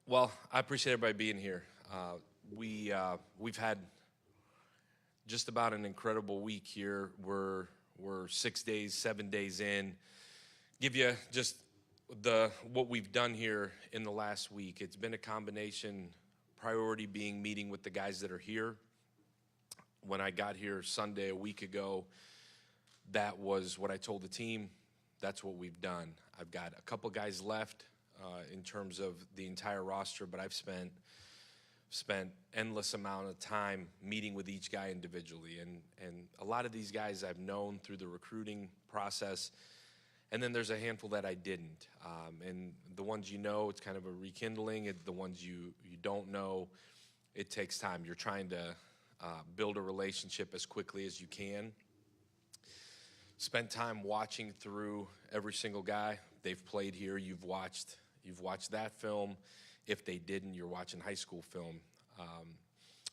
Well, I appreciate everybody being here. We've had just about an incredible week here. We're 6 days, 7 days in. Give you just the what we've done here in the last week. It's been a combination. Priority being meeting with the guys that are here. When I got here Sunday a week ago, that was what I told the team. That's what we've done. I've got a couple guys left in terms of the entire roster, but I've spent endless amount of time meeting with each guy individually, and a lot of these guys I've known through the recruiting process, and then there's a handful that I didn't. And the ones you know, it's kind of a rekindling. The ones you don't know, it takes time. You're trying to build a relationship as quickly as you can. Spent time watching through every single guy. They've played here. You've watched that film. If they didn't, you're watching high school film.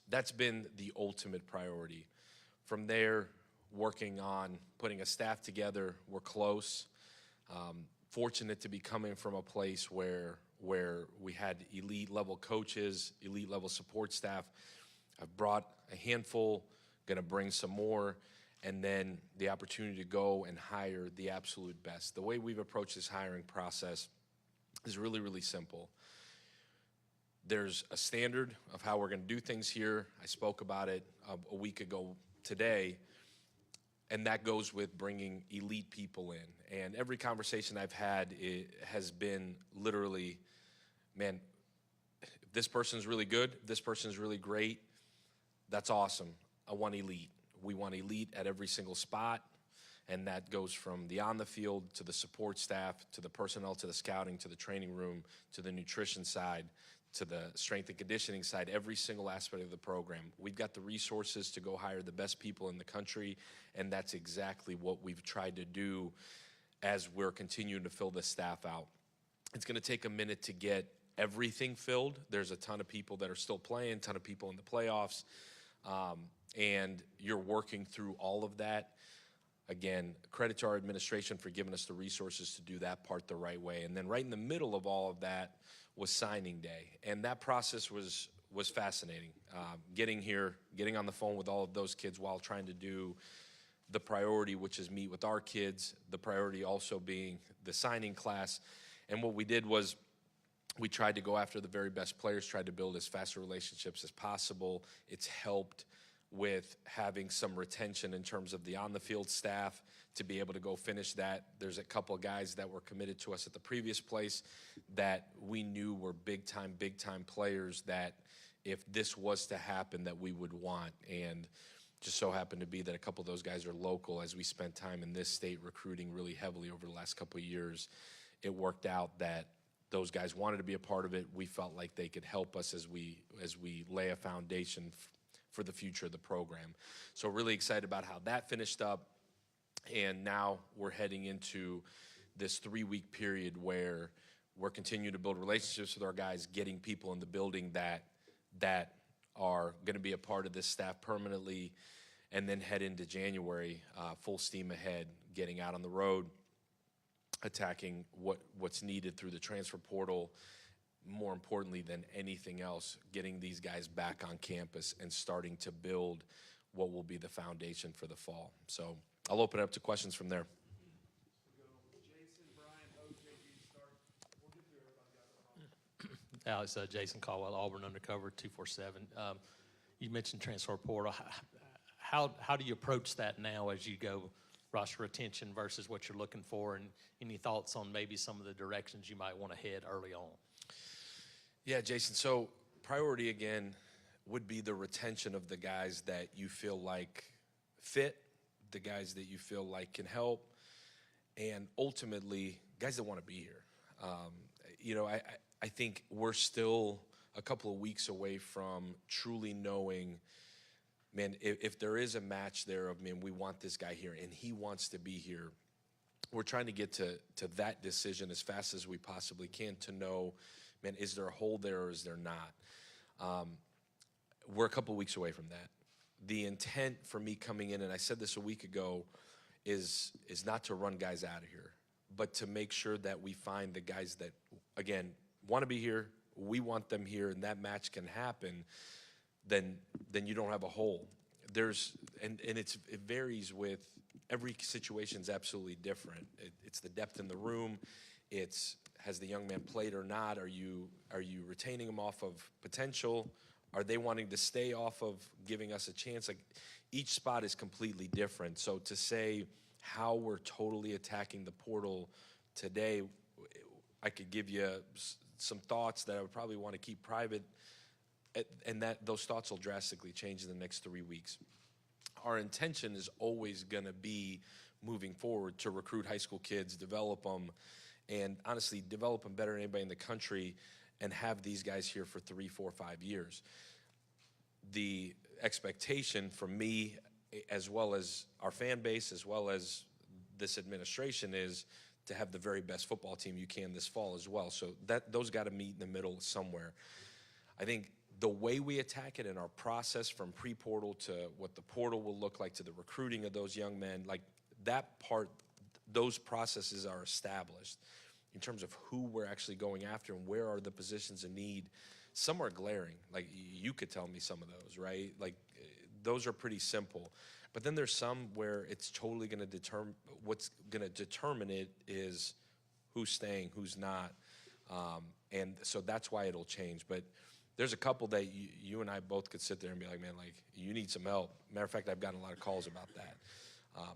That's been the ultimate priority. From there, working on putting a staff together. We're close. Fortunate to be coming from a place where we had elite level coaches, elite level support staff. I've brought a handful, gonna bring some more, and then the opportunity to go and hire the absolute best. The way we've approached this hiring process is really, really simple. There's a standard of how we're gonna do things here. I spoke about it a week ago today, and that goes with bringing elite people in. And every conversation I've had has been literally, man, if this person's really good, this person's really great, that's awesome. I want elite. We want elite at every single spot, and that goes from the on the field to the support staff, to the personnel, to the scouting, to the training room, to the nutrition side, to the strength and conditioning side, every single aspect of the program. We've got the resources to go hire the best people in the country, and that's exactly what we've tried to do as we're continuing to fill this staff out. It's gonna take a minute to get everything filled. There's a ton of people that are still playing, a ton of people in the playoffs, and you're working through all of that. Again, credit to our administration for giving us the resources to do that part the right way. And then right in the middle of all of that was signing day. And that process was fascinating. Getting here, getting on the phone with all of those kids while trying to do the priority, which is meet with our kids, the priority also being the signing class. And what we did was we tried to go after the very best players, tried to build as fast relationships as possible. It's helped with having some retention in terms of the on-the-field staff to be able to go finish that. There's a couple of guys that were committed to us at the previous place that we knew were big-time players that if this was to happen that we would want. And just so happened to be that a couple of those guys are local. As we spent time in this state recruiting really heavily over the last couple of years, it worked out that those guys wanted to be a part of it. We felt like they could help us as we lay a foundation for the future of the program. So really excited about how that finished up. And now we're heading into this 3-week period where we're continuing to build relationships with our guys, getting people in the building that are gonna be a part of this staff permanently, and then head into January, full steam ahead, getting out on the road, attacking what's needed through the transfer portal. More importantly than anything else, getting these guys back on campus and starting to build what will be the foundation for the fall. So I'll open it up to questions from there. Jason, Brian, OJG, start. We'll get through everybody. Alex, Jason Caldwell, Auburn Undercover 247. You mentioned transfer portal. How do you approach that now as you go roster retention versus what you're looking for, and any thoughts on maybe some of the directions you might want to head early on? Yeah, Jason, so priority again would be the retention of the guys that you feel like fit, the guys that you feel like can help, and ultimately guys that want to be here. I think we're still a couple of weeks away from truly knowing, man, if there is a match there of, man, we want this guy here and he wants to be here. We're trying to get to that decision as fast as we possibly can to know, man, is there a hole there or is there not? We're a couple weeks away from that. The intent for me coming in, and I said this a week ago, is not to run guys out of here, but to make sure that we find the guys that, again, want to be here, we want them here and that match can happen, then you don't have a hole. It varies with every situation's absolutely different. It's the depth in the room. Has the young man played or not? Are you retaining him off of potential? Are they wanting to stay off of giving us a chance? Like, each spot is completely different. So to say how we're totally attacking the portal today, I could give you some thoughts that I would probably want to keep private, and that those thoughts will drastically change in the next 3 weeks. Our intention is always going to be, moving forward, to recruit high school kids, develop them, and honestly develop them better than anybody in the country, and have these guys here for 3, 4, 5 years. The expectation from me, as well as our fan base, as well as this administration, is to have the very best football team you can this fall as well. So those got to meet in the middle somewhere. I think the way we attack it in our process, from pre-portal to what the portal will look like, to the recruiting of those young men, like that part, those processes are established. In terms of who we're actually going after and where are the positions in need, some are glaring. Like, you could tell me some of those, right? Like, those are pretty simple. But then there's some where it's totally going to determine, what's going to determine it is who's staying, who's not. And so that's why it'll change. But there's a couple that you and I both could sit there and be like, man, like, you need some help. Matter of fact, I've gotten a lot of calls about that.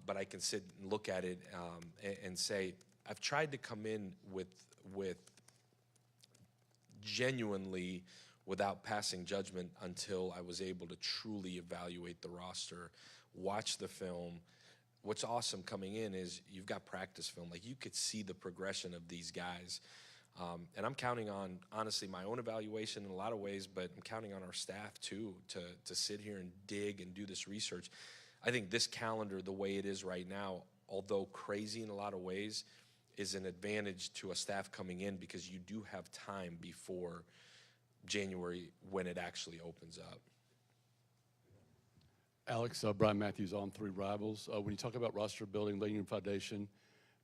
But I can sit and look at it and say, I've tried to come in with genuinely, without passing judgment, until I was able to truly evaluate the roster, watch the film. What's awesome coming in is you've got practice film. Like, you could see the progression of these guys. And I'm counting on, honestly, my own evaluation in a lot of ways, but I'm counting on our staff too to sit here and dig and do this research. I think this calendar, the way it is right now, although crazy in a lot of ways, is an advantage to a staff coming in, because you do have time before January when it actually opens up. Alex, Brian Matthews on 3 Rivals. When you talk about roster building, laying your foundation,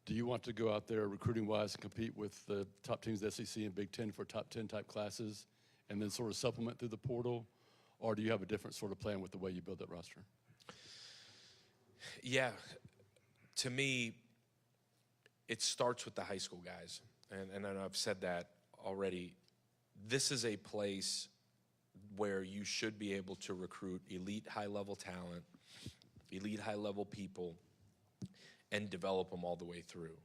do you want to go out there recruiting-wise and compete with the top teams, the SEC and Big Ten, for top 10 type classes, and then sort of supplement through the portal? Or do you have a different sort of plan with the way you build that roster? Yeah, to me, it starts with the high school guys. And I know I've said that already. This is a place where you should be able to recruit elite high-level talent, elite high-level people, and develop them all the way through.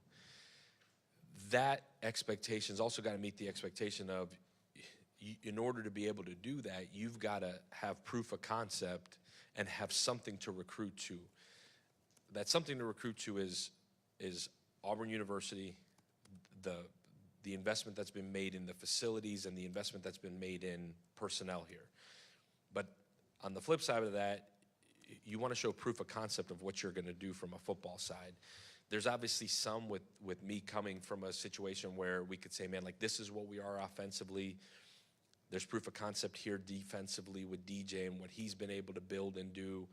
That expectation's also got to meet the expectation of, in order to be able to do that, you've got to have proof of concept and have something to recruit to. That something to recruit to is Auburn University, the investment that's been made in the facilities and the investment that's been made in personnel here. But on the flip side of that, you want to show proof of concept of what you're going to do from a football side. There's obviously some with me coming from a situation where we could say, man, like, this is what we are offensively. There's proof of concept here defensively with DJ and what he's been able to build and do.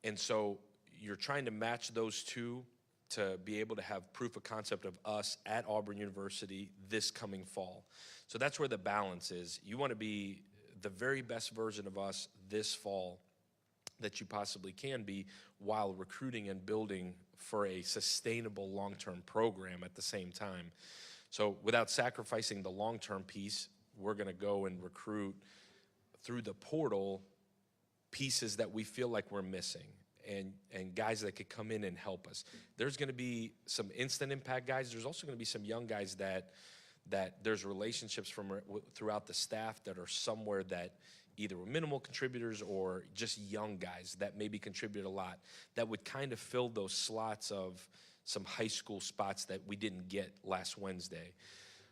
And so you're trying to match those two to be able to have proof of concept of us at Auburn University this coming fall. So that's where the balance is. You want to be the very best version of us this fall that you possibly can be, while recruiting and building for a sustainable long-term program at the same time. So without sacrificing the long-term piece, we're going to go and recruit through the portal pieces that we feel like we're missing, and guys that could come in and help us. There's going to be some instant impact guys. There's also going to be some young guys that there's relationships from throughout the staff that are somewhere that either were minimal contributors or just young guys that maybe contribute a lot, that would kind of fill those slots of some high school spots that we didn't get last Wednesday.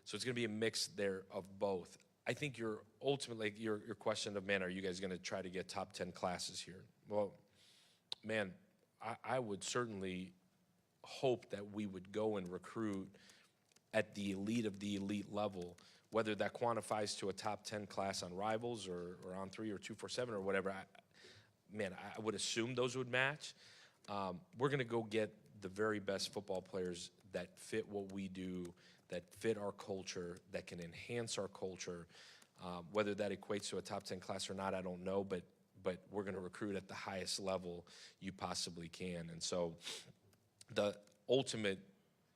So it's going to be a mix there of both. I think your question of, man, are you guys going to try to get top 10 classes here? Well, man, I would certainly hope that we would go and recruit at the elite of the elite level, whether that quantifies to a top 10 class on Rivals or on 3 or 247 or whatever. I would assume those would match. We're going to go get the very best football players that fit what we do, that fit our culture, that can enhance our culture. Whether that equates to a top 10 class or not, I don't know, but we're going to recruit at the highest level you possibly can. And so the ultimate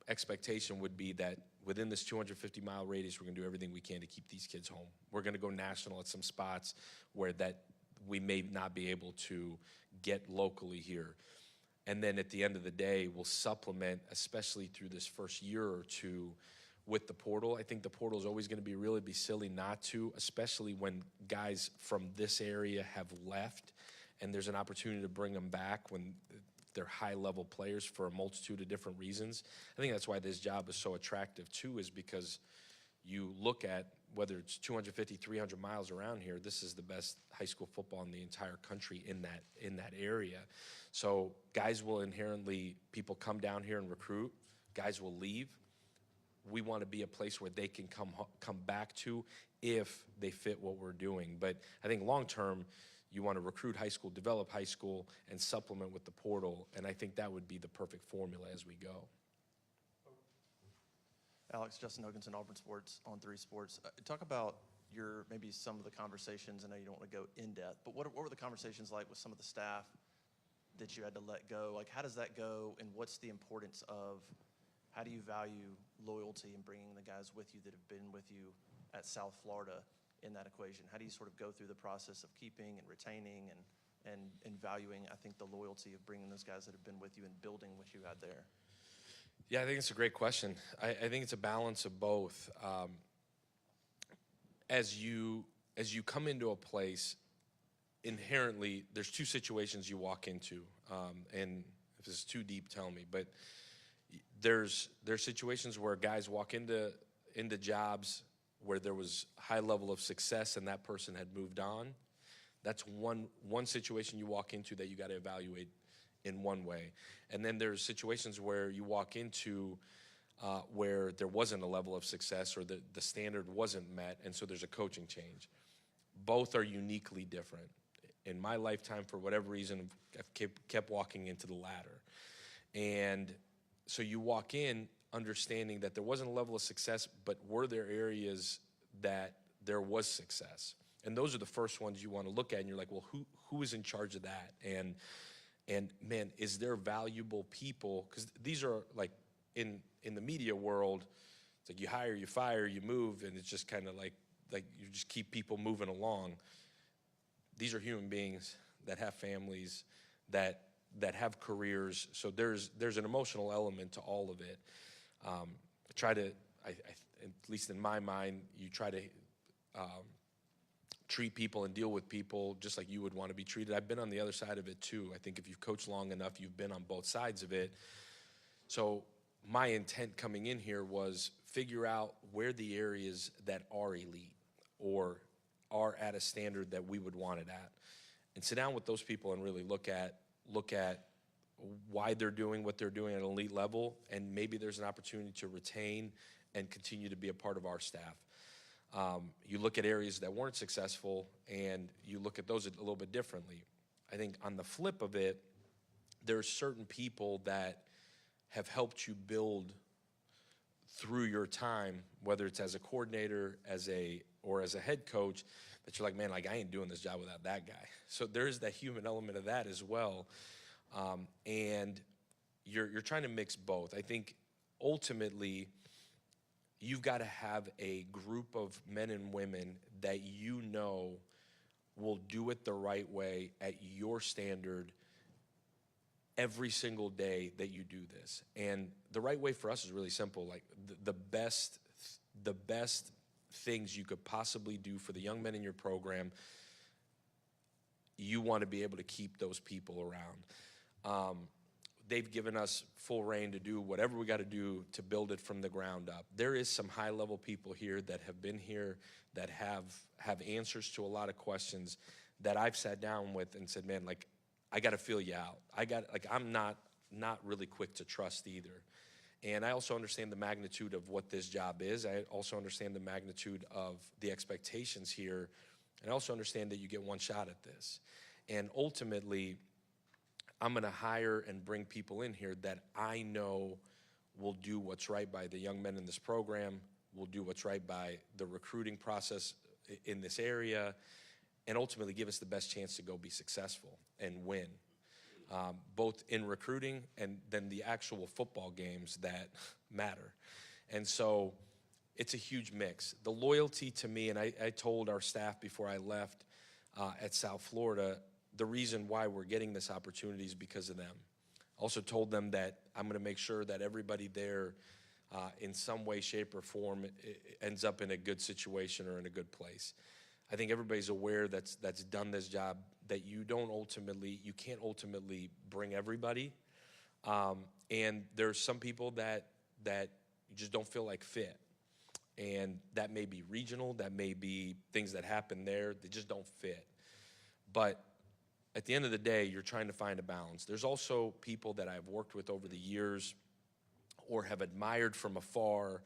expectation would be that within this 250-mile radius, we're going to do everything we can to keep these kids home. We're going to go national at some spots where that we may not be able to get locally here. And then at the end of the day, we'll supplement, especially through this first year or two, with the portal. I think the portal is always going to be silly not to, especially when guys from this area have left and there's an opportunity to bring them back when they're high-level players for a multitude of different reasons. I think that's why this job is so attractive too, is because you look at whether it's 250, 300 miles around here, this is the best high school football in the entire country in that area. So guys will inherently, people come down here and recruit, guys will leave. We want to be a place where they can come back to if they fit what we're doing. But I think long-term, you want to recruit high school, develop high school, and supplement with the portal, and I think that would be the perfect formula as we go. Alex, Justin Hoganson, Auburn Sports, On 3 Sports. Talk about maybe some of the conversations. I know you don't want to go in depth, but what were the conversations like with some of the staff that you had to let go? Like, how does that go, and what's the importance of, how do you value loyalty and bringing the guys with you that have been with you at South Florida in that equation? How do you sort of go through the process of keeping and retaining and valuing, I think, the loyalty of bringing those guys that have been with you and building what you had there? Yeah, I think it's a great question. I think it's a balance of both. As you come into a place, inherently, there's two situations you walk into, and if this is too deep, tell me. But there's situations where guys walk into jobs where there was high level of success and that person had moved on. That's one situation you walk into that you got to evaluate in one way. And then there's situations where you walk into where there wasn't a level of success or the standard wasn't met, and so there's a coaching change. Both are uniquely different. In my lifetime, for whatever reason, I've kept walking into the latter. And so you walk in understanding that there wasn't a level of success, but were there areas that there was success? And those are the first ones you want to look at, and you're like, well, who is in charge of that? And man, is there valuable people? Because these are like, in the media world, it's like you hire, you fire, you move, and it's just kind of like you just keep people moving along. These are human beings that have families, that have careers, so there's an emotional element to all of it. At least in my mind, you try to treat people and deal with people just like you would want to be treated. I've been on the other side of it too. I think if you've coached long enough, you've been on both sides of it. So my intent coming in here was figure out where the areas that are elite or are at a standard that we would want it at, and sit down with those people and really look at why they're doing what they're doing at an elite level, and maybe there's an opportunity to retain and continue to be a part of our staff. You look at areas that weren't successful, and you look at those a little bit differently. I think on the flip of it, there's certain people that have helped you build through your time, whether it's as a coordinator, or as a head coach, that you're like, man, like I ain't doing this job without that guy. So there's that human element of that as well. And you're trying to mix both. I think ultimately you've got to have a group of men and women that you know will do it the right way at your standard every single day that you do this. And the right way for us is really simple. Like the best things you could possibly do for the young men in your program, you want to be able to keep those people around. They've given us full reign to do whatever we got to do to build it from the ground up. There is some high-level people here that have been here that have answers to a lot of questions that I've sat down with and said, man, like, I got to feel you out. I'm not really quick to trust either. And I also understand the magnitude of what this job is. I also understand the magnitude of the expectations here. And I also understand that you get one shot at this. And ultimately, I'm going to hire and bring people in here that I know We'll do what's right by the young men in this program. We'll do what's right by the recruiting process in this area, and ultimately give us the best chance to go be successful and win, both in recruiting and then the actual football games that matter. And so it's a huge mix. The loyalty to me, and I told our staff before I left at South Florida, the reason why we're getting this opportunity is because of them. Also told them that I'm going to make sure that everybody there in some way, shape, or form ends up in a good situation or in a good place. I think everybody's aware that's done this job that you can't ultimately bring everybody. And there's some people that you just don't feel like fit. And that may be regional, that may be things that happen there, they just don't fit. But at the end of the day, you're trying to find a balance. There's also people that I've worked with over the years or have admired from afar.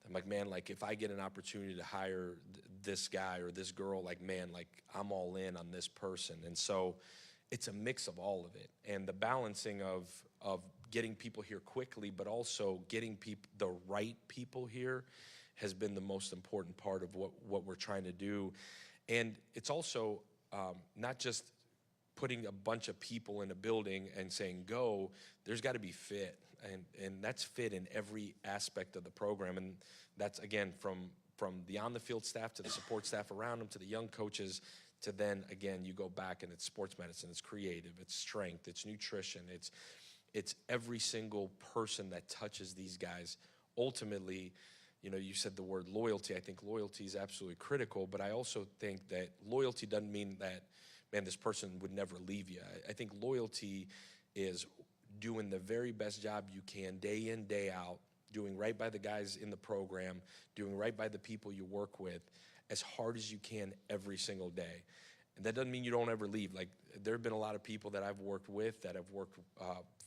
I'm like, man, like if I get an opportunity to hire this guy or this girl, like, man, like I'm all in on this person. And so it's a mix of all of it. And the balancing of getting people here quickly, but also getting the right people here has been the most important part of what we're trying to do. And it's also not just putting a bunch of people in a building and saying go. There's got to be fit, and that's fit in every aspect of the program. And that's, again, from the on-the-field staff to the support staff around them to the young coaches to then, again, you go back and it's sports medicine, it's creative, it's strength, it's nutrition, it's every single person that touches these guys. Ultimately, you know, you said the word loyalty. I think loyalty is absolutely critical, but I also think that loyalty doesn't mean that, man, this person would never leave you. I think loyalty is doing the very best job you can day in, day out, doing right by the guys in the program, doing right by the people you work with as hard as you can every single day. And that doesn't mean you don't ever leave. Like, there have been a lot of people that I've worked with, that have worked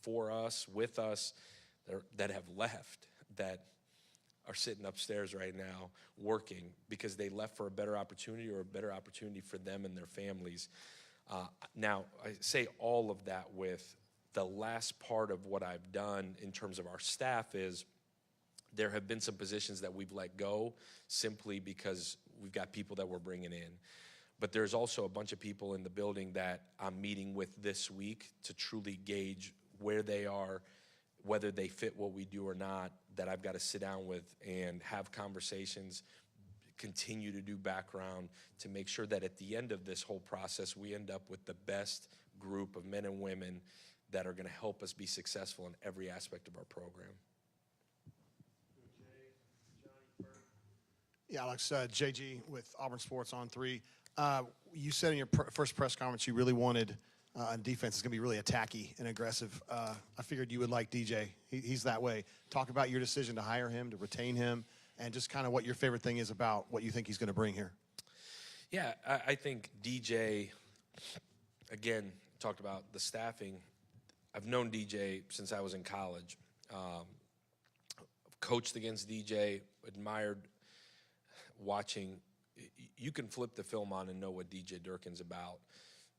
for us, with us, that have left, that are sitting upstairs right now working because they left for a better opportunity or a better opportunity for them and their families. Now, I say all of that with the last part of what I've done in terms of our staff is there have been some positions that we've let go simply because we've got people that we're bringing in. But there's also a bunch of people in the building that I'm meeting with this week to truly gauge where they are, whether they fit what we do or not, that I've got to sit down with and have conversations, continue to do background to make sure that at the end of this whole process, we end up with the best group of men and women that are going to help us be successful in every aspect of our program. Yeah, Alex, JG with Auburn Sports on 3. You said in your first press conference you really wanted on defense is going to be really attacky and aggressive. I figured you would like DJ. He's that way. Talk about your decision to hire him, to retain him, and just kind of what your favorite thing is about what you think he's going to bring here. Yeah, I think DJ, again, talked about the staffing. I've known DJ since I was in college. Coached against DJ, admired watching. You can flip the film on and know what DJ Durkin's about.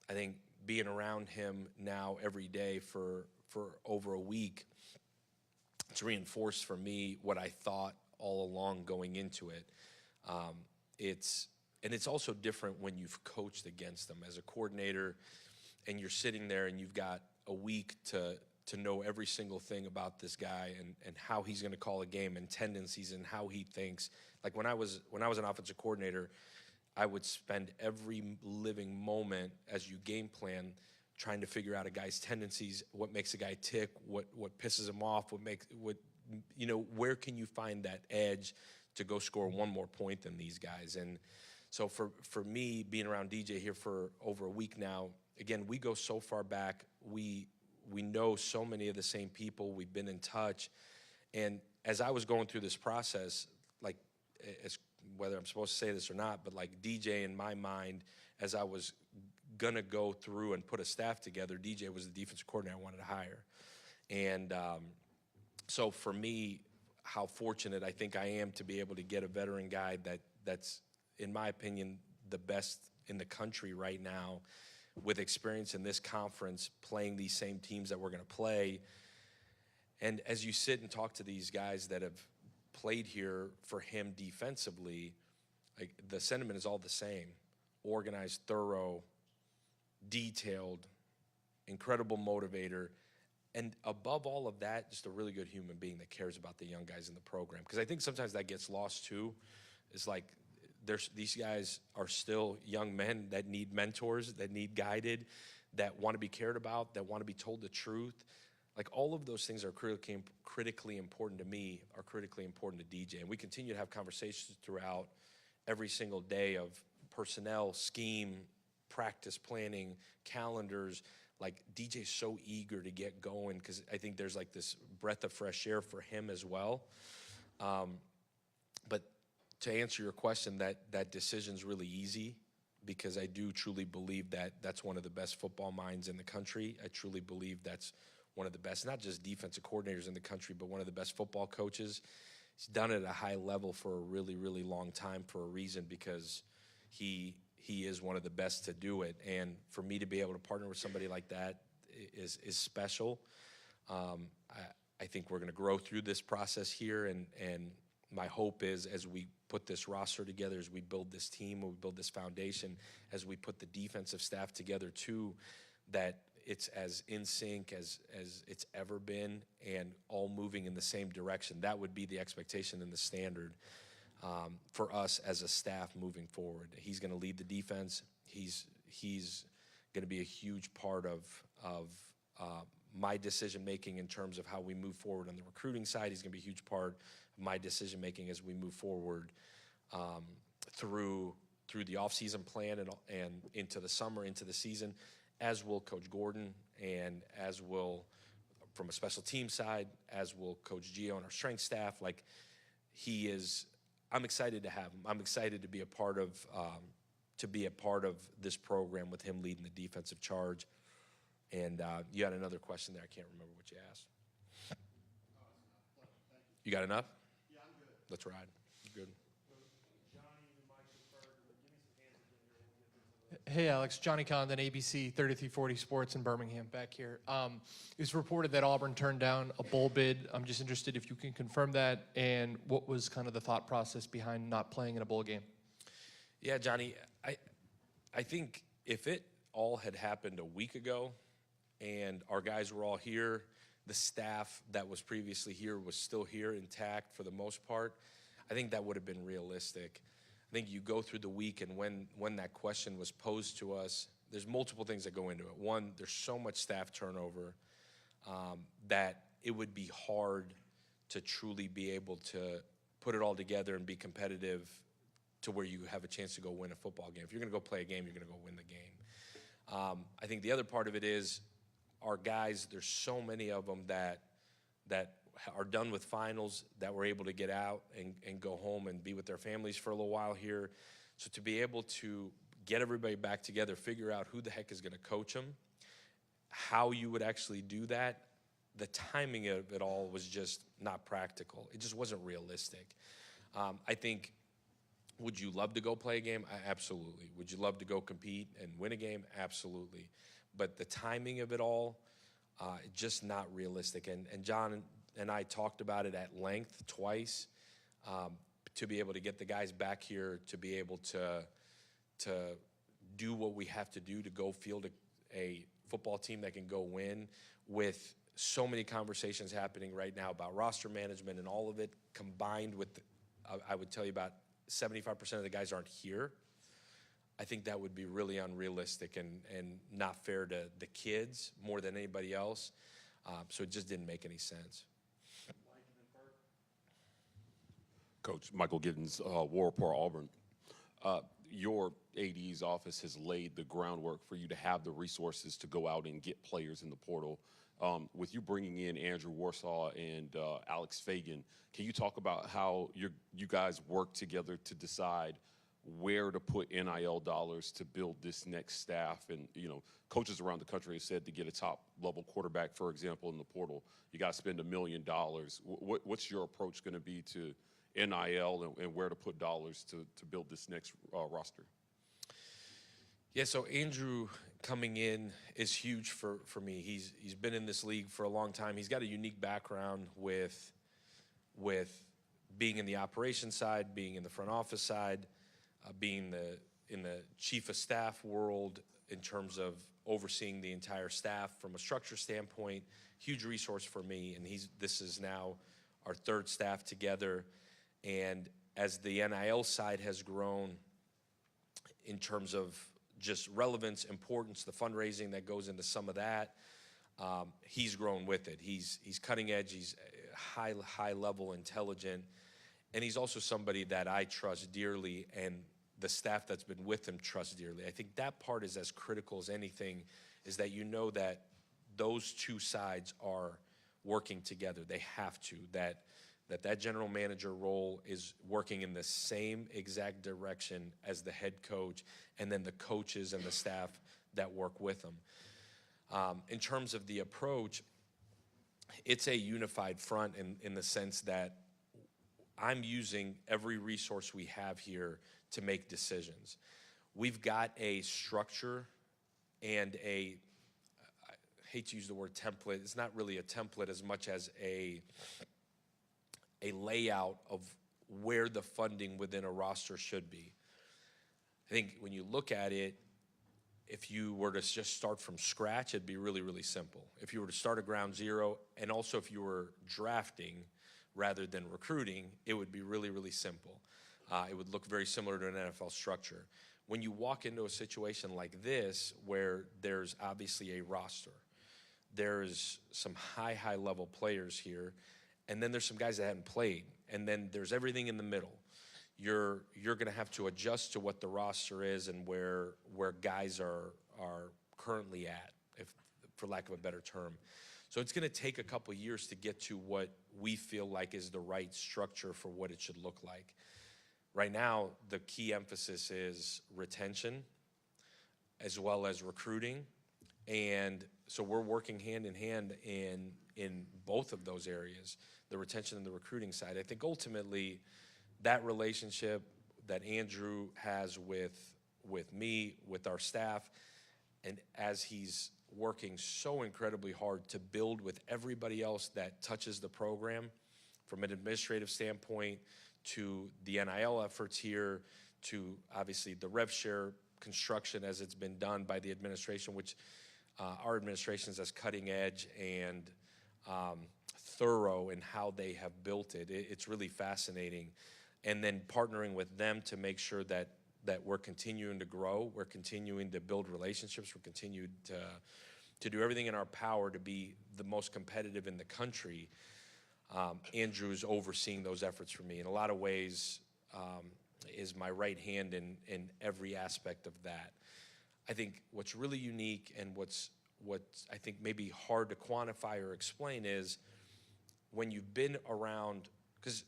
I think being around him now every day for over a week, it's reinforced for me what I thought all along going into it. It's also different when you've coached against them as a coordinator, and you're sitting there and you've got a week to know every single thing about this guy and how he's going to call a game and tendencies and how he thinks. Like when I was an offensive coordinator, I would spend every living moment as you game plan trying to figure out a guy's tendencies, what makes a guy tick, what pisses him off, where can you find that edge to go score one more point than these guys. And so for me, being around DJ here for over a week now, again, we go so far back. We know so many of the same people. We've been in touch. And as I was going through this process, like, whether I'm supposed to say this or not, but like DJ in my mind, as I was going to go through and put a staff together, DJ was the defensive coordinator I wanted to hire. And so for me, how fortunate I think I am to be able to get a veteran guy that's, in my opinion, the best in the country right now, with experience in this conference, playing these same teams that we're going to play. And as you sit and talk to these guys that have played here for him defensively, like, the sentiment is all the same: organized, thorough, detailed, incredible motivator, and above all of that, just a really good human being that cares about the young guys in the program. Because I think sometimes that gets lost too. It's like these guys are still young men that need mentors, that need guided, that want to be cared about, that want to be told the truth. Like, all of those things are critically important to me, are critically important to DJ. And we continue to have conversations throughout every single day of personnel, scheme, practice planning, calendars. Like, DJ's so eager to get going because I think there's like this breath of fresh air for him as well. But to answer your question, that decision's really easy, because I do truly believe that that's one of the best football minds in the country. I truly believe that's one of the best, not just defensive coordinators in the country, but one of the best football coaches. He's done it at a high level for a really, really long time for a reason, because he is one of the best to do it. And for me to be able to partner with somebody like that is special. I think we're going to grow through this process here, and my hope is, as we put this roster together, as we build this team, we build this foundation, as we put the defensive staff together too, that it's as in sync as it's ever been, and all moving in the same direction. That would be the expectation and the standard for us as a staff moving forward. He's going to lead the defense. He's going to be a huge part of my decision-making in terms of how we move forward on the recruiting side. He's going to be a huge part of my decision-making as we move forward through the off-season plan and into the summer, into the season, as will Coach Gordon, and as will, from a special team side, as will Coach Gio and our strength staff. Like, I'm excited to have him. I'm excited to be a part of this program with him leading the defensive charge. And you had another question there. I can't remember what you asked. You got enough? Yeah, I'm good. Let's ride. Good. Hey, Alex. Johnny Condon, ABC 3340 Sports in Birmingham, back here. It was reported that Auburn turned down a bowl bid. I'm just interested if you can confirm that, and what was kind of the thought process behind not playing in a bowl game? Yeah, Johnny, I think if it all had happened a week ago and our guys were all here, the staff that was previously here was still here intact for the most part, I think that would have been realistic. I think you go through the week, and when that question was posed to us, there's multiple things that go into it. One, there's so much staff turnover that it would be hard to truly be able to put it all together and be competitive to where you have a chance to go win a football game. If you're going to go play a game, you're going to go win the game. I think the other part of it is our guys, there's so many of them that are done with finals, that were able to get out and go home and be with their families for a little while here. So to be able to get everybody back together, figure out who the heck is going to coach them, how you would actually do that, the timing of it all was just not practical. It just wasn't realistic. I think, would you love to go play a game? Absolutely. Would you love to go compete and win a game? Absolutely. But the timing of it all, just not realistic. And John and I talked about it at length twice, to be able to get the guys back here, to be able to do what we have to do to go field a football team that can go win, with so many conversations happening right now about roster management and all of it, combined with, I would tell you, about 75% of the guys aren't here. I think that would be really unrealistic and not fair to the kids more than anybody else. So it just didn't make any sense. Coach Michael Giddens, War Report, Auburn. Your AD's office has laid the groundwork for you to have the resources to go out and get players in the portal. With you bringing in Andrew Warsaw and Alex Fagan, can you talk about how you guys work together to decide where to put NIL dollars to build this next staff? And, you know, coaches around the country have said to get a top-level quarterback, for example, in the portal, you got to spend $1 million. What's your approach going to be to NIL and where to put dollars to build this next roster? Yeah, so Andrew coming in is huge for me. He's been in this league for a long time. He's got a unique background with being in the operations side, being in the front office side, being in the chief of staff world in terms of overseeing the entire staff from a structure standpoint. Huge resource for me, and this is now our third staff together. And as the NIL side has grown in terms of just relevance, importance, the fundraising that goes into some of that, he's grown with it. He's cutting edge. He's high level, intelligent, and he's also somebody that I trust dearly, and the staff that's been with him trust dearly. I think that part is as critical as anything, is that you know that those two sides are working together. They have to. That general manager role is working in the same exact direction as the head coach, and then the coaches and the staff that work with them. In terms of the approach, it's a unified front in the sense that I'm using every resource we have here to make decisions. We've got a structure and I hate to use the word template. It's not really a template as much as a layout of where the funding within a roster should be. I think when you look at it, if you were to just start from scratch, it'd be really, really simple. If you were to start at ground zero, and also if you were drafting rather than recruiting, it would be really, really simple. It would look very similar to an NFL structure. When you walk into a situation like this, where there's obviously a roster, there's some high level players here, and then there's some guys that haven't played, and then there's everything in the middle. You're going to have to adjust to what the roster is and where guys are currently at, if for lack of a better term. So it's going to take a couple years to get to what we feel like is the right structure for what it should look like. Right now, the key emphasis is retention as well as recruiting. And so we're working hand in hand in both of those areas, the retention and the recruiting side. I think ultimately that relationship that Andrew has with me, with our staff, and as he's working so incredibly hard to build with everybody else that touches the program, from an administrative standpoint to the NIL efforts here, to obviously the rev share construction as it's been done by the administration, which our administration is as cutting edge and thorough in how they have built it. It's really fascinating. And then partnering with them to make sure that we're continuing to grow, we're continuing to build relationships, we're continuing to do everything in our power to be the most competitive in the country. Andrew's overseeing those efforts for me. In a lot of ways, is my right hand in every aspect of that. I think what's really unique and what I think maybe hard to quantify or explain is when you've been around, because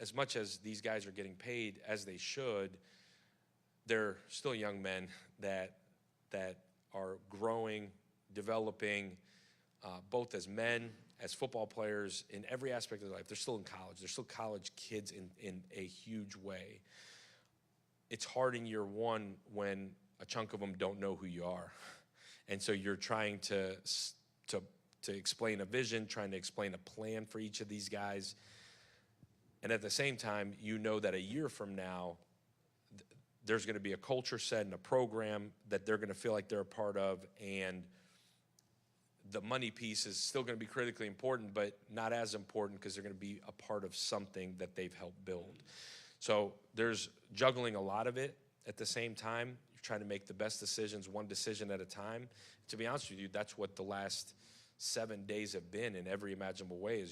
as much as these guys are getting paid as they should, they're still young men that are growing, developing, both as men, as football players, in every aspect of their life. They're still in college. They're still college kids in a huge way. It's hard in year one when a chunk of them don't know who you are. And so you're trying to explain a vision, trying to explain a plan for each of these guys. And at the same time, you know that a year from now, there's going to be a culture set and a program that they're going to feel like they're a part of, and the money piece is still going to be critically important, but not as important because they're going to be a part of something that they've helped build. So there's juggling a lot of it at the same time. You're trying to make the best decisions, one decision at a time. To be honest with you, that's what the last 7 days have been in every imaginable way.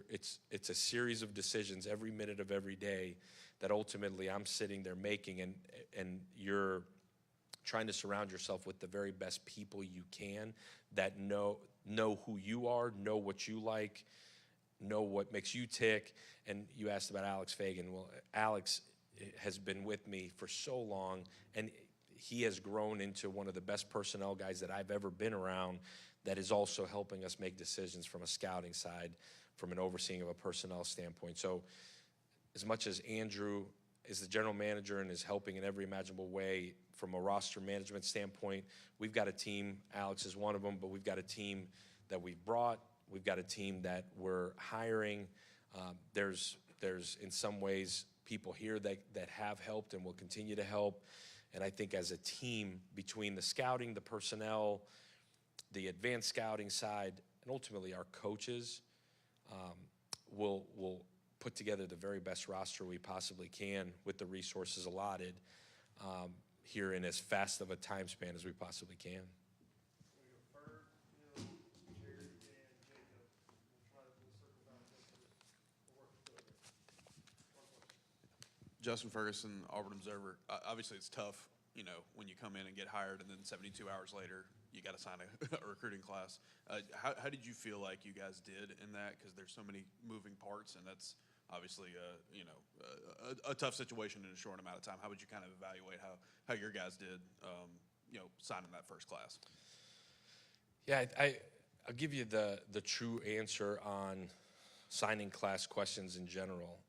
It's a series of decisions every minute of every day that ultimately I'm sitting there making, and you're trying to surround yourself with the very best people you can that know who you are, know what you like, know what makes you tick. And you asked about Alex Fagan. Well, Alex has been with me for so long, and he has grown into one of the best personnel guys that I've ever been around, that is also helping us make decisions from a scouting side, from an overseeing of a personnel standpoint. So as much as Andrew is the general manager and is helping in every imaginable way from a roster management standpoint. We've got a team, Alex is one of them, but we've got a team that we've brought. We've got a team that we're hiring. There's in some ways people here that have helped and will continue to help. And I think as a team, between the scouting, the personnel, the advanced scouting side, and ultimately our coaches, we'll put together the very best roster we possibly can with the resources allotted here in as fast of a time span as we possibly can. Justin Ferguson, Auburn Observer. Obviously, it's tough, when you come in and get hired, and then 72 hours later, you got to sign a recruiting class. How did you feel like you guys did in that? Because there's so many moving parts, and that's obviously, a tough situation in a short amount of time. How would you kind of evaluate how your guys did, signing that first class? Yeah, I'll give you the true answer on signing class questions in general.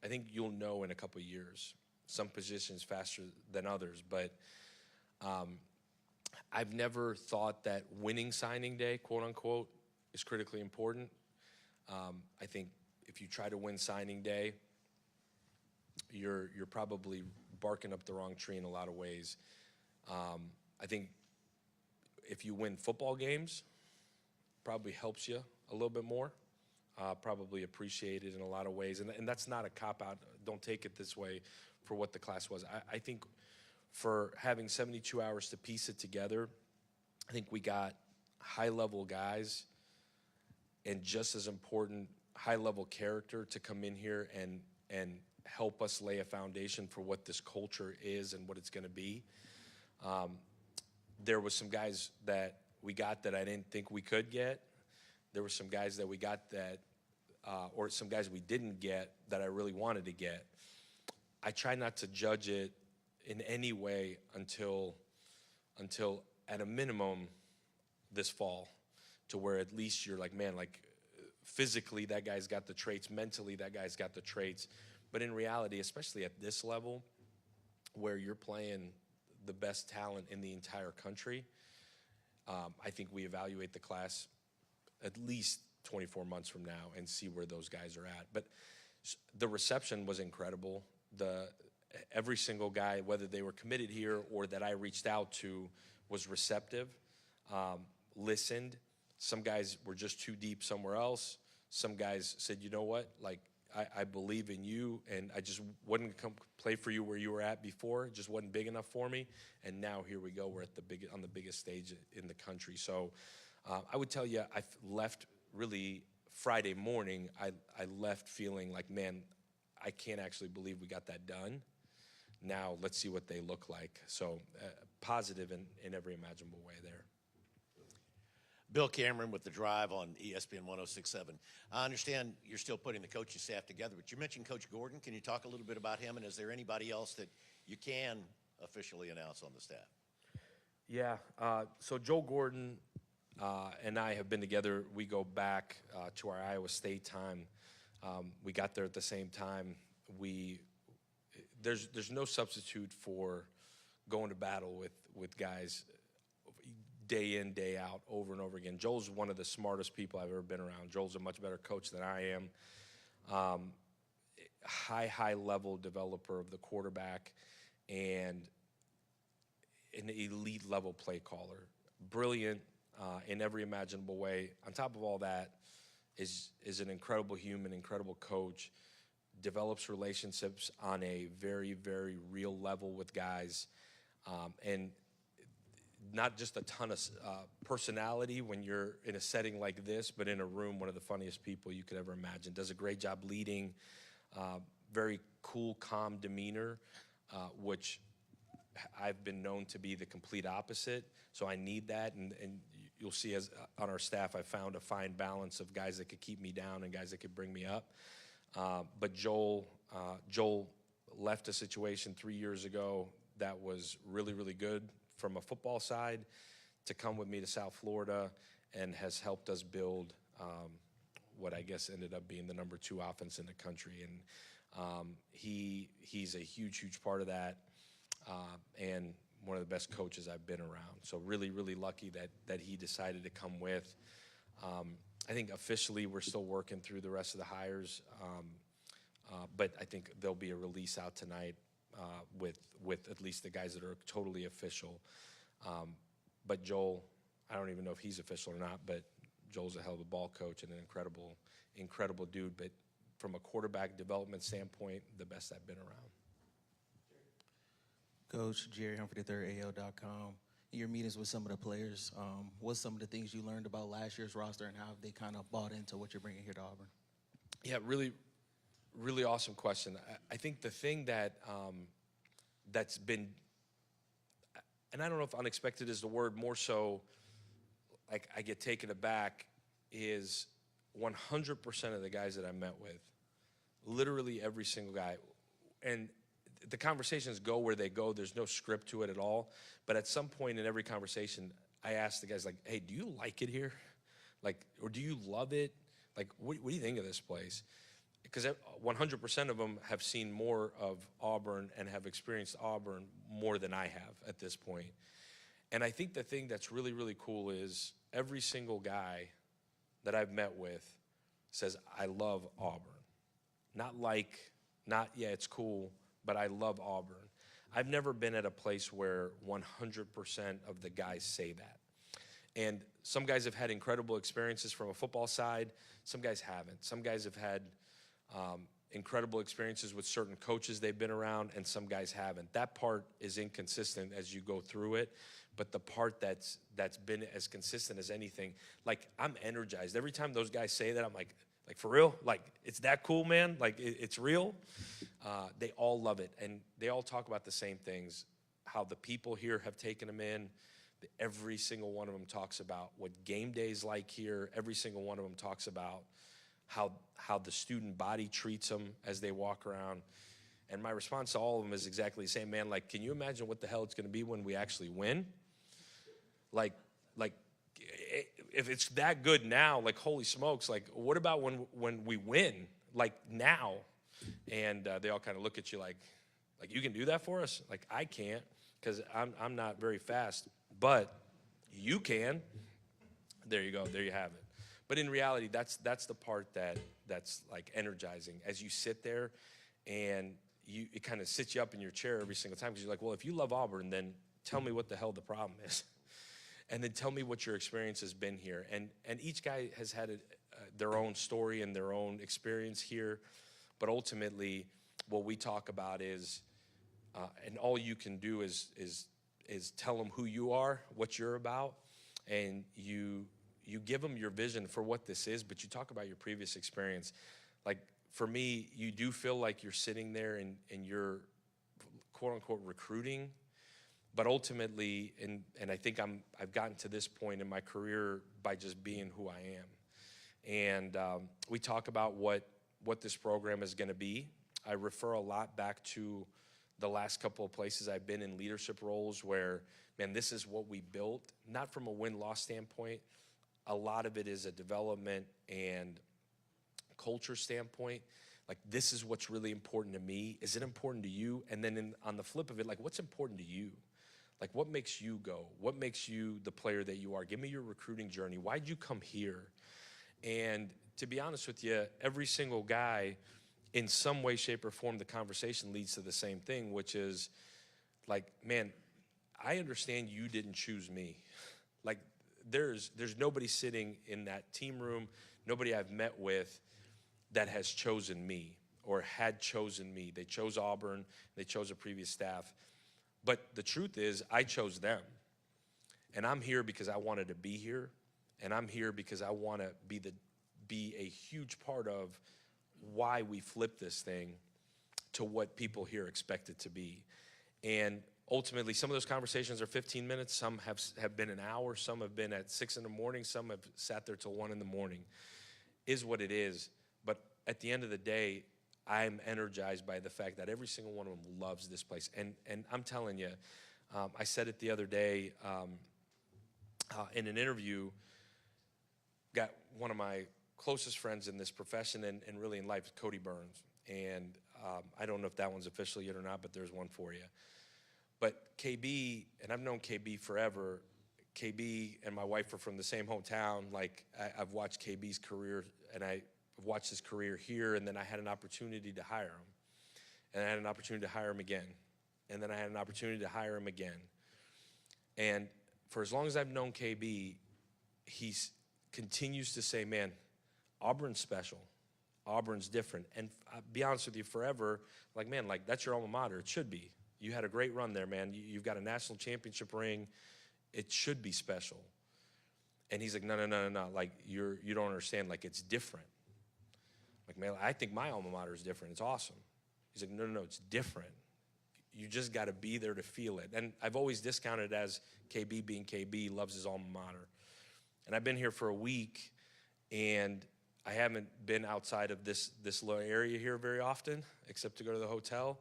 I think you'll know in a couple of years, some positions faster than others, but I've never thought that winning signing day, quote unquote, is critically important. I think if you try to win signing day, you're probably barking up the wrong tree in a lot of ways. I think if you win football games, probably helps you a little bit more. Probably appreciated in a lot of ways. And that's not a cop-out. Don't take it this way for what the class was. I think for having 72 hours to piece it together, I think we got high-level guys and just as important, high-level character to come in here and help us lay a foundation for what this culture is and what it's going to be. There was some guys that we got that I didn't think we could get. There were some guys that we got that, or some guys we didn't get that I really wanted to get. I try not to judge it in any way until at a minimum this fall, to where at least you're like, man, like physically that guy's got the traits, mentally that guy's got the traits. But in reality, especially at this level, where you're playing the best talent in the entire country, I think we evaluate the class at least 24 months from now and see where those guys are at. But the reception was incredible. Every single guy, whether they were committed here or that I reached out to, was receptive, listened. Some guys were just too deep somewhere else. Some guys said, you know what, like, I believe in you, and I just wouldn't come play for you where you were at before. It just wasn't big enough for me. And now here we go. We're at on the biggest stage in the country. So I would tell you, I left really Friday morning. I left feeling like, man, I can't actually believe we got that done. Now let's see what they look like. So positive in every imaginable way there. Bill Cameron with The Drive on ESPN 106.7. I understand you're still putting the coaching staff together, but you mentioned Coach Gordon. Can you talk a little bit about him, and is there anybody else that you can officially announce on the staff? Yeah, so Joe Gordon and I have been together. We go back to our Iowa State time. We got there at the same time. There's no substitute for going to battle with guys day in, day out, over and over again. Joel's one of the smartest people I've ever been around. Joel's a much better coach than I am. High level developer of the quarterback and an elite level play caller. Brilliant in every imaginable way. On top of all that is an incredible human, incredible coach, develops relationships on a very, very real level with guys, and not just a ton of personality when you're in a setting like this, but in a room, one of the funniest people you could ever imagine. Does a great job leading, very cool, calm demeanor, which I've been known to be the complete opposite. So I need that, and you'll see as on our staff, I found a fine balance of guys that could keep me down and guys that could bring me up. But Joel left a situation 3 years ago that was really, really good from a football side to come with me to South Florida and has helped us build what I guess ended up being the #2 offense in the country. And He's a huge part of that, and one of the best coaches I've been around. So really lucky that he decided to come with. I think officially we're still working through the rest of the hires, but I think there'll be a release out tonight with at least the guys that are totally official. But Joel, I don't even know if he's official or not, but Joel's a hell of a ball coach and an incredible dude. But from a quarterback development standpoint, the best I've been around. Coach Jerry Humphrey III, AL.com. In your meetings with some of the players, what's some of the things you learned about last year's roster and how they kind of bought into what you're bringing here to Auburn? Yeah, really awesome question. I think the thing that that's been, and I don't know if unexpected is the word, more so like I get taken aback, is 100% of the guys that I met with, literally every single guy, and the conversations go where they go. There's no script to it at all. But at some point in every conversation, I ask the guys, like, hey, do you like it here? Like, or do you love it? Like, what do you think of this place? Because 100% of them have seen more of Auburn and have experienced Auburn more than I have at this point. And I think the thing that's really cool is every single guy that I've met with says, I love Auburn. Not, yeah, it's cool, but I love Auburn. I've never been at a place where 100% of the guys say that. And some guys have had incredible experiences from a football side. Some guys haven't. Some guys have had incredible experiences with certain coaches they've been around, and some guys haven't. That part is inconsistent as you go through it. But the part that's been as consistent as anything, like, I'm energized. Every time those guys say that, I'm like, for real? Like, it's that cool, man? Like, it's real? They all love it, and they all talk about the same things, how the people here have taken them in. Every single one of them talks about what game day's like here. Every single one of them talks about how the student body treats them as they walk around. And my response to all of them is exactly the same, man. Like, can you imagine what the hell it's going to be when we actually win? Like, if it's that good now, like, holy smokes, like, what about when we win, like, now? And they all kind of look at you like, you can do that for us? Like, I can't, because I'm not very fast, but you can. There you go. There you have it. But in reality, that's the part that's like energizing as you sit there, and it kind of sits you up in your chair every single time, because you're like, well, if you love Auburn, then tell me what the hell the problem is. And then tell me what your experience has been here. And each guy has had their own story and their own experience here. But ultimately, what we talk about is, and all you can do is tell them who you are, what you're about, and you give them your vision for what this is, but you talk about your previous experience. Like, for me, you do feel like you're sitting there and you're, quote-unquote, recruiting. But ultimately, and I think I've gotten to this point in my career by just being who I am. And we talk about what this program is going to be. I refer a lot back to the last couple of places I've been in leadership roles where, man, this is what we built, not from a win-loss standpoint. A lot of it is a development and culture standpoint. Like, this is what's really important to me. Is it important to you? And then on the flip of it, like, what's important to you? Like, what makes you go? What makes you the player that you are? Give me your recruiting journey. Why'd you come here? And to be honest with you, every single guy, in some way, shape, or form, the conversation leads to the same thing, which is like, man, I understand you didn't choose me. Like, there's nobody sitting in that team room, nobody I've met with that has chosen me or had chosen me. They chose Auburn, they chose a previous staff. But the truth is, I chose them. And I'm here because I wanted to be here. And I'm here because I want to be a huge part of why we flip this thing to what people here expect it to be. And ultimately, some of those conversations are 15 minutes. Some have been an hour. Some have been at 6 in the morning. Some have sat there till 1 in the morning. Is what it is. But at the end of the day, I'm energized by the fact that every single one of them loves this place. And I'm telling you, I said it the other day in an interview, got one of my closest friends in this profession and really in life, Cody Burns. And I don't know if that one's official yet or not, but there's one for you. But KB, and I've known KB forever. KB and my wife are from the same hometown. Like, I've watched KB's career, and I've watched his career here, and then I had an opportunity to hire him. And I had an opportunity to hire him again. And then I had an opportunity to hire him again. And for as long as I've known KB, he continues to say, man, Auburn's special. Auburn's different. And I'll be honest with you, forever, like, man, like, that's your alma mater. It should be. You had a great run there, man. You've got a national championship ring. It should be special. And he's like, no. Like, you don't understand. Like, it's different. Like, man, I think my alma mater is different. It's awesome. He's like, no, it's different. You just got to be there to feel it. And I've always discounted it as KB being KB, loves his alma mater. And I've been here for a week, and I haven't been outside of this little area here very often, except to go to the hotel.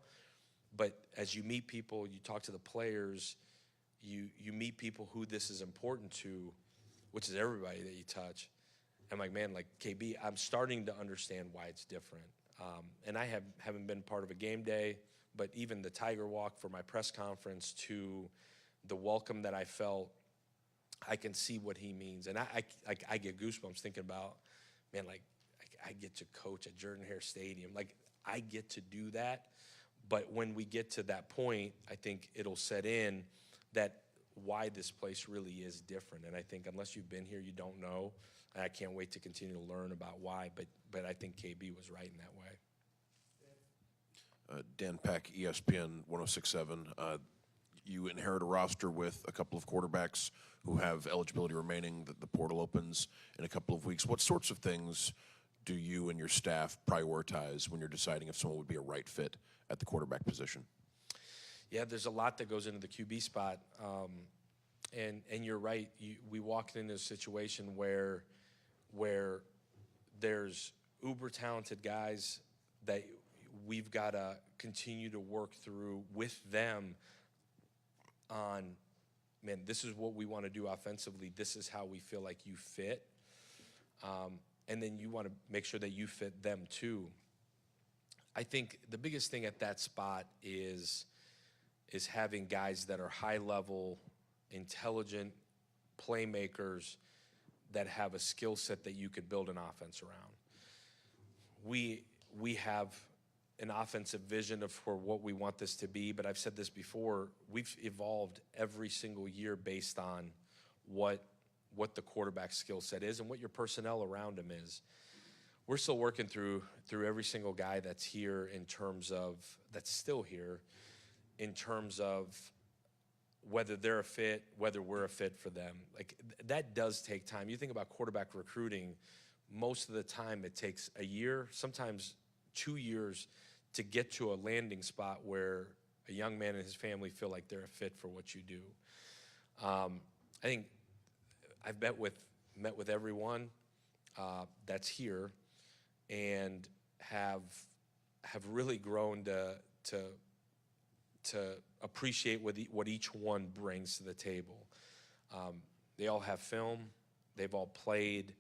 But as you meet people, you talk to the players, you meet people who this is important to, which is everybody that you touch. I'm like, man, like, KB, I'm starting to understand why it's different. And I haven't been part of a game day, but even the Tiger Walk for my press conference to the welcome that I felt, I can see what he means. And I get goosebumps thinking about, man, like, I get to coach at Jordan-Hare Stadium. Like, I get to do that. But when we get to that point, I think it'll set in that why this place really is different. And I think unless you've been here, you don't know. And I can't wait to continue to learn about why. But I think KB was right in that way. Dan Peck, ESPN 1067. You inherit a roster with a couple of quarterbacks who have eligibility remaining. The portal opens in a couple of weeks. What sorts of things do you and your staff prioritize when you're deciding if someone would be a right fit at the quarterback position? Yeah, there's a lot that goes into the QB spot. And you're right. We walked into a situation where there's uber talented guys that we've got to continue to work through with them on, man, this is what we want to do offensively. This is how we feel like you fit. And then you want to make sure that you fit them too. I think the biggest thing at that spot is having guys that are high level, intelligent playmakers that have a skill set that you could build an offense around. We have an offensive vision for what we want this to be, but I've said this before, we've evolved every single year based on what the quarterback skill set is and what your personnel around him is. We're still working through every single guy that's here that's still here in terms of whether they're a fit, whether we're a fit for them. Like, that does take time. You think about quarterback recruiting, most of the time it takes a year, sometimes 2 years to get to a landing spot where a young man and his family feel like they're a fit for what you do. I think I've met with everyone that's here and have really grown to appreciate what each one brings to the table. They all have film, they've all played,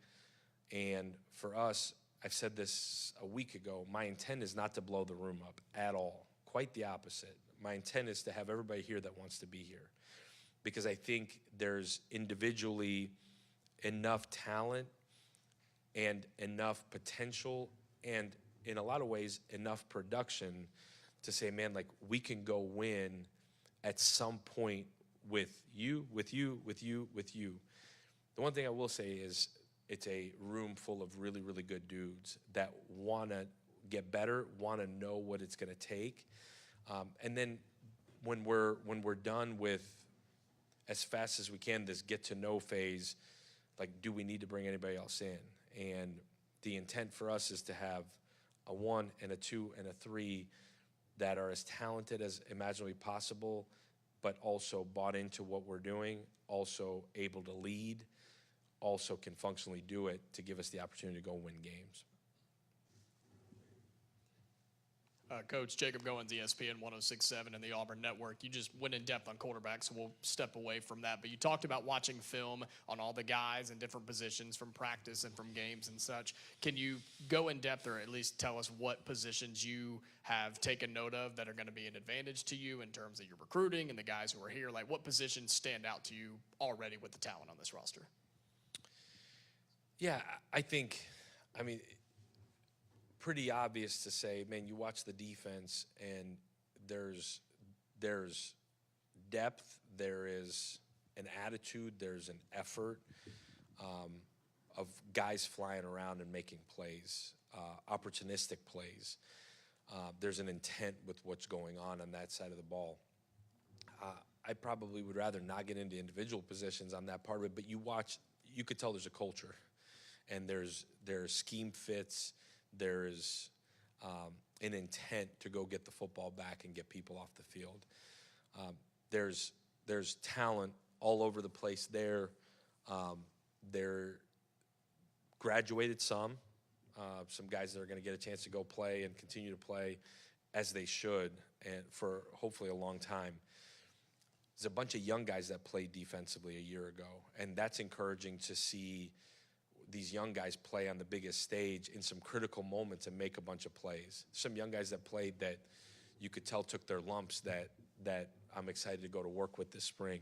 and for us, I've said this a week ago, my intent is not to blow the room up at all. Quite the opposite. My intent is to have everybody here that wants to be here. Because I think there's individually enough talent and enough potential and, in a lot of ways, enough production to say, man, like, we can go win at some point with you. The one thing I will say is it's a room full of really, really good dudes that want to get better, want to know what it's going to take. And then when we're done with, as fast as we can, this get-to-know phase, like, do we need to bring anybody else in? And the intent for us is to have a 1 and a 2 and a 3 that are as talented as imaginably possible, but also bought into what we're doing, also able to lead, also can functionally do it to give us the opportunity to go win games. Coach Jacob Goins, ESPN 1067 and the Auburn Network. You just went in depth on quarterbacks, so we'll step away from that. But you talked about watching film on all the guys in different positions from practice and from games and such. Can you go in depth or at least tell us what positions you have taken note of that are going to be an advantage to you in terms of your recruiting and the guys who are here? Like, what positions stand out to you already with the talent on this roster? Yeah, I mean, pretty obvious to say, man, you watch the defense and there's depth, there is an attitude, there's an effort of guys flying around and making plays, opportunistic plays. There's an intent with what's going on that side of the ball. I probably would rather not get into individual positions on that part of it, but you could tell there's a culture, and there's scheme fits. There's an intent to go get the football back and get people off the field. There's talent all over the place there. They're graduated some guys that are going to get a chance to go play and continue to play as they should, and for hopefully a long time. There's a bunch of young guys that played defensively a year ago, and that's encouraging to see these young guys play on the biggest stage in some critical moments and make a bunch of plays. Some young guys that played that you could tell took their lumps that I'm excited to go to work with this spring.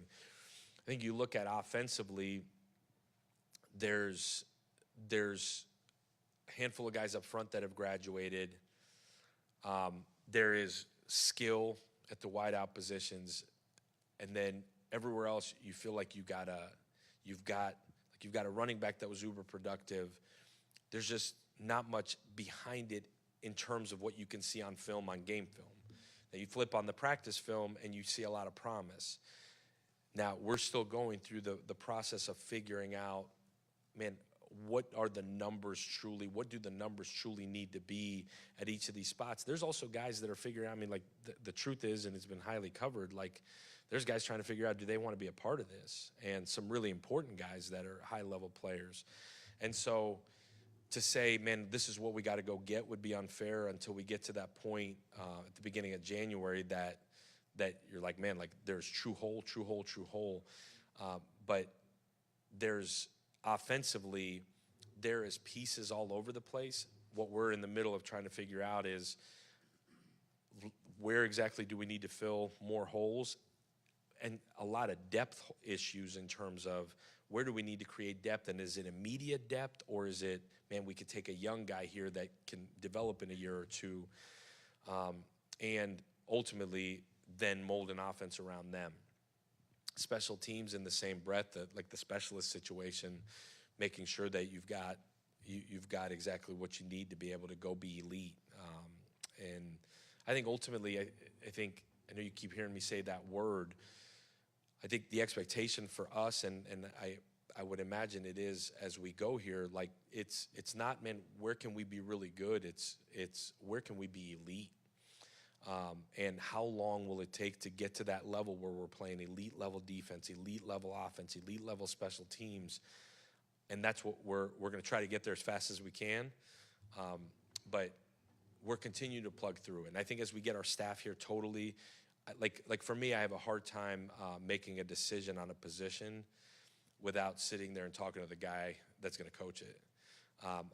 I think you look at offensively, there's a handful of guys up front that have graduated. There is skill at the wideout positions, and then everywhere else you feel like you've got a running back that was uber productive. There's just not much behind it in terms of what you can see on film, on game film. Now you flip on the practice film and you see a lot of promise. Now we're still going through the process of figuring out, man, what are the numbers truly? What do the numbers truly need to be at each of these spots? There's also guys that are figuring out, I mean, like the truth is, and it's been highly covered, like there's guys trying to figure out, do they want to be a part of this? And some really important guys that are high-level players. And so to say, man, this is what we got to go get would be unfair until we get to that point at the beginning of January that you're like, man, like there's true hole. But there's offensively, there is pieces all over the place. What we're in the middle of trying to figure out is where exactly do we need to fill more holes, and a lot of depth issues in terms of where do we need to create depth, and is it immediate depth, or is it, man, we could take a young guy here that can develop in a year or two, and ultimately then mold an offense around them. Special teams in the same breath, like the specialist situation, making sure that you've got exactly what you need to be able to go be elite. And I think ultimately, I know you keep hearing me say that word. I think the expectation for us, and I would imagine it is as we go here, like it's not, man, where can we be really good? It's where can we be elite? And how long will it take to get to that level where we're playing elite level defense, elite level offense, elite level special teams? And that's what we're going to try to get there as fast as we can. But we're continuing to plug through it. And I think as we get our staff here totally, like for me, I have a hard time making a decision on a position without sitting there and talking to the guy that's going to coach it.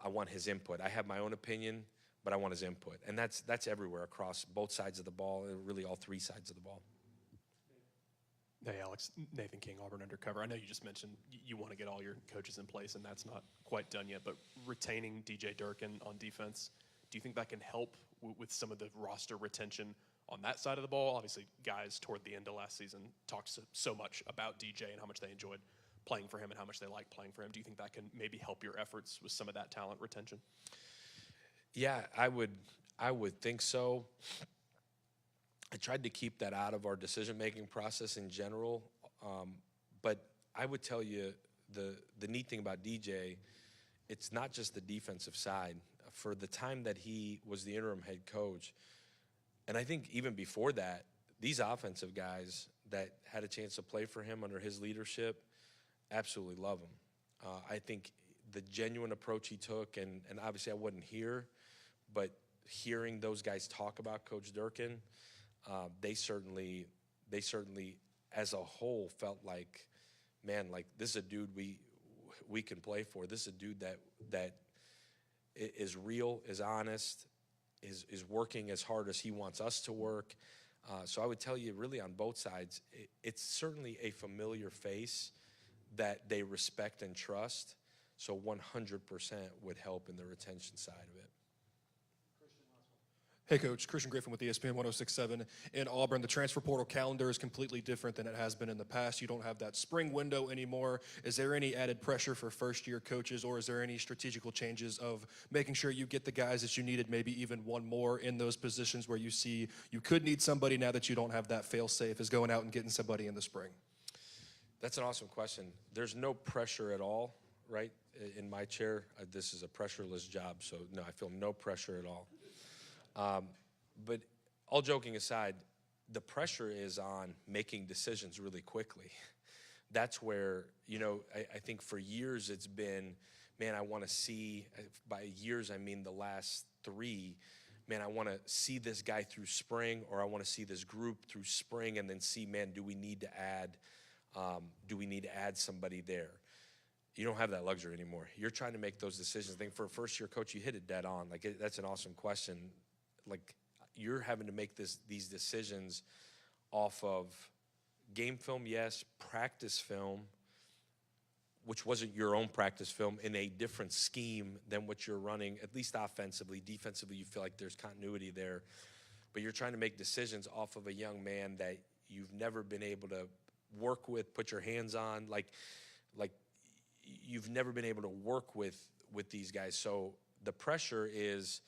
I want his input. I have my own opinion, but I want his input. And that's everywhere across both sides of the ball, and really all three sides of the ball. Hey, Alex, Nathan King, Auburn Undercover. I know you just mentioned you want to get all your coaches in place, and that's not quite done yet, but retaining DJ Durkin on defense, do you think that can help with some of the roster retention on that side of the ball? Obviously, guys toward the end of last season talked so much about DJ and how much they enjoyed playing for him and how much they like playing for him. Do you think that can maybe help your efforts with some of that talent retention? Yeah, I would think so. I tried to keep that out of our decision-making process in general, but I would tell you the neat thing about DJ, it's not just the defensive side. For the time that he was the interim head coach, and I think even before that, these offensive guys that had a chance to play for him under his leadership absolutely love him. I think the genuine approach he took, and obviously I wasn't here, but hearing those guys talk about Coach Durkin, they certainly, as a whole, felt like, man, like this is a dude we can play for. This is a dude that is real, is honest, is working as hard as he wants us to work. So I would tell you, really, on both sides, it's certainly a familiar face that they respect and trust. So 100% would help in the retention side of it. Hey, Coach. Christian Griffin with ESPN 1067. In Auburn, the transfer portal calendar is completely different than it has been in the past. You don't have that spring window anymore. Is there any added pressure for first-year coaches, or is there any strategical changes of making sure you get the guys that you needed, maybe even one more in those positions where you see you could need somebody now that you don't have that fail-safe, is going out and getting somebody in the spring? That's an awesome question. There's no pressure at all, right? In my chair, this is a pressureless job, so no, I feel no pressure at all. But all joking aside, the pressure is on making decisions really quickly. That's where, I think for years it's been, man, I want to see, by years I mean the last 3, man, I want to see this guy through spring, or I want to see this group through spring, and then see, man, do we need to add somebody there? You don't have that luxury anymore. You're trying to make those decisions. I think for a first-year coach, you hit it dead on. Like, that's an awesome question. Like, you're having to make these decisions off of game film, yes, practice film, which wasn't your own practice film, in a different scheme than what you're running, at least offensively. Defensively, you feel like there's continuity there. But you're trying to make decisions off of a young man that you've never been able to work with, put your hands on. Like you've never been able to work with these guys. So the pressure is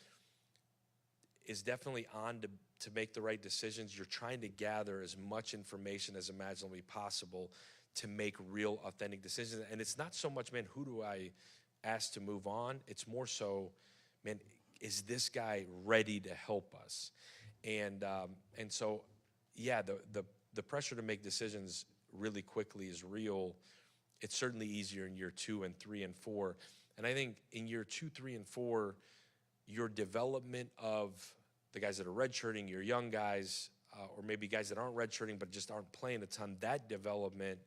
definitely on to make the right decisions. You're trying to gather as much information as imaginably possible to make real, authentic decisions. And it's not so much, man, who do I ask to move on? It's more so, man, is this guy ready to help us? And so, yeah, the pressure to make decisions really quickly is real. It's certainly easier in year 2 and 3 and 4. And I think in year 2, 3, and 4, your development of the guys that are redshirting, your young guys, or maybe guys that aren't redshirting but just aren't playing a ton, that development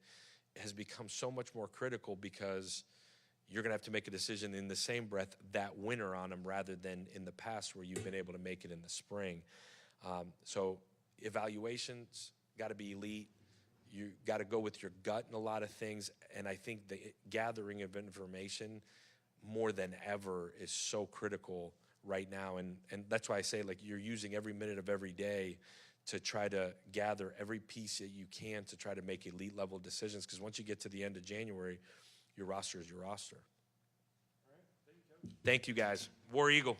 has become so much more critical, because you're going to have to make a decision in the same breath that winter on them, rather than in the past where you've been able to make it in the spring. So evaluations got to be elite. You got to go with your gut in a lot of things. And I think the gathering of information more than ever is so critical right now. And that's why I say, like, you're using every minute of every day to try to gather every piece that you can to try to make elite level decisions. Because once you get to the end of January, your roster is your roster. All right. Thank you, guys. War Eagle.